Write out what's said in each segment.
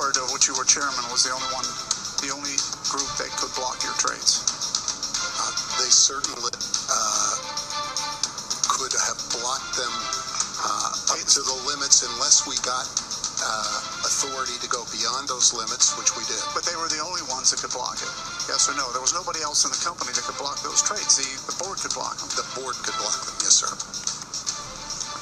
board, of which you were chairman, was the only group that could block your trades. They certainly could have blocked them up to the limits unless we got authority to go beyond those limits, which we did. But they were the only ones that could block it. Yes or no? There was nobody else in the company that could block those trades. The board could block them. The board could block them, yes, sir.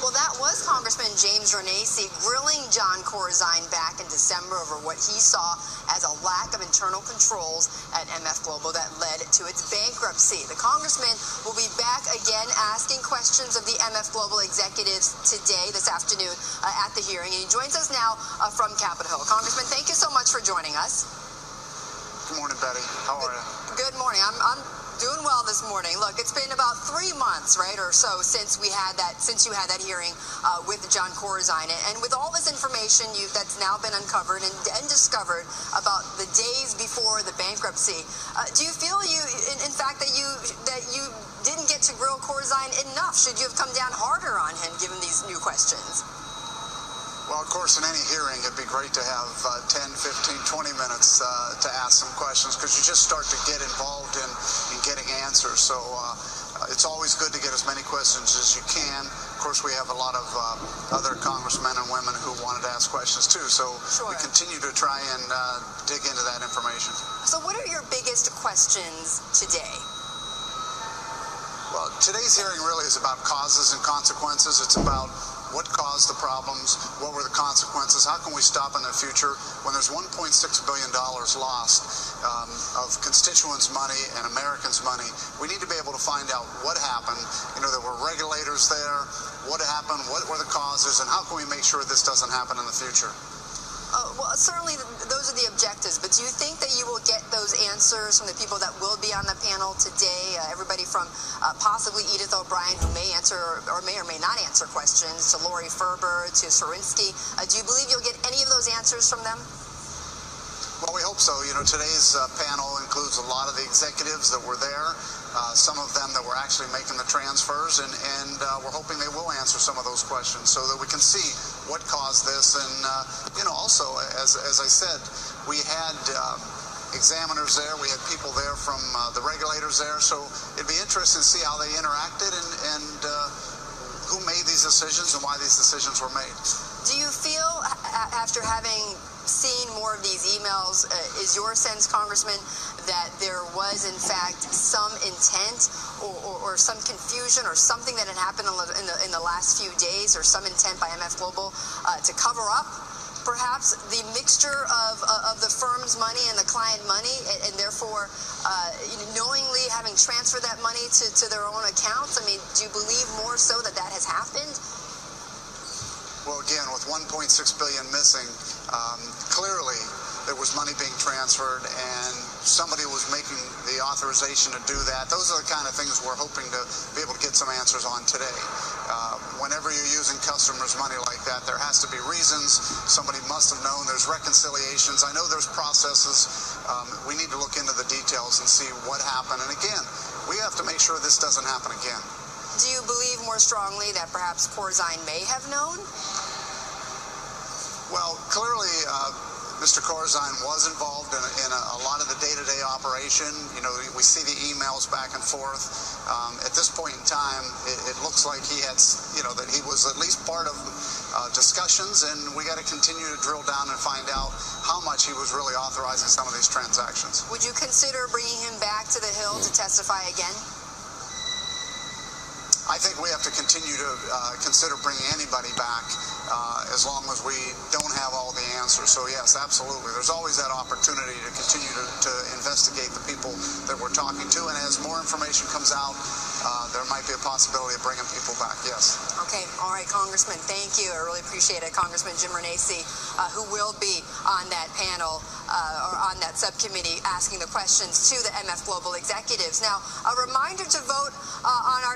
Well, that was Congressman James Renacci grilling John Corzine back in December over what he saw as a lack of internal controls at MF Global that led to its bankruptcy. The congressman will be back again asking questions of the MF Global executives today, this afternoon, at the hearing. And he joins us now from Capitol Hill. Congressman, thank you so much for joining us. Good morning, Betty. How are you? Good morning. I'm doing well this morning. Look, it's been about 3 months, right, or so since you had that hearing with John Corzine, and with all this information that's now been uncovered and discovered about the days before the bankruptcy, do you feel in fact that you didn't get to grill Corzine enough? Should you have come down harder on him given these new questions? Well, of course, in any hearing, it'd be great to have 10, 15, 20 minutes to ask some questions, because you just start to get involved in getting answers. So it's always good to get as many questions as you can. Of course, we have a lot of other congressmen and women who wanted to ask questions, too. So Sure. We continue to try and dig into that information. So what are your biggest questions today? Well, today's hearing really is about causes and consequences. It's about what caused the problems, what were the consequences, how can we stop in the future when there's $1.6 billion lost of constituents' money and Americans' money. We need to be able to find out what happened. You know, there were regulators there, what happened, what were the causes, and how can we make sure this doesn't happen in the future? Well, certainly those are the objectives, but do you think that you will get those answers from the people that will be on the panel today? Everybody from possibly Edith O'Brien, who may answer or may not answer questions, to Lori Ferber, to Surinsky. Do you believe you'll get any of those answers from them? Well, we hope so. You know, today's panel includes a lot of the executives that were there, some of them that were actually making the transfers, and we're hoping they will answer some of those questions so that we can see what caused this. And, you know, also, as I said, we had examiners there, we had people there from the regulators there, so it'd be interesting to see how they interacted and who made these decisions and why these decisions were made. Do you feel, after having seen more of these emails, is your sense, Congressman, that there was in fact some intent or some confusion or something that had happened in the last few days, or some intent by MF Global to cover up perhaps the mixture of the firm's money and the client money, and therefore knowingly having transferred that money to their own accounts? I mean, do you believe more so that has happened? Well, again, with $1.6 billion missing, clearly there was money being transferred, and somebody was making the authorization to do that. Those are the kind of things we're hoping to be able to get some answers on today. Whenever you're using customers' money like that, there has to be reasons. Somebody must have known. There's reconciliations. I know there's processes. We need to look into the details and see what happened. And again, we have to make sure this doesn't happen again. Do you believe more strongly that perhaps Corzine may have known? Well, clearly, Mr. Corzine was involved in a lot of the day-to-day operation. You know, we see the emails back and forth. At this point in time, it looks like he had, you know, that he was at least part of discussions, and we got to continue to drill down and find out how much he was really authorizing some of these transactions. Would you consider bringing him back to the Hill to testify again? I think we have to continue to consider bringing anybody back as long as we don't have all the answers. So yes, absolutely. There's always that opportunity to continue to investigate the people that we're talking to, and as more information comes out, there might be a possibility of bringing people back, yes. Okay, all right, Congressman, thank you. I really appreciate it. Congressman Jim Renacci, who will be on that panel or on that subcommittee asking the questions to the MF Global executives. Now, a reminder to vote on our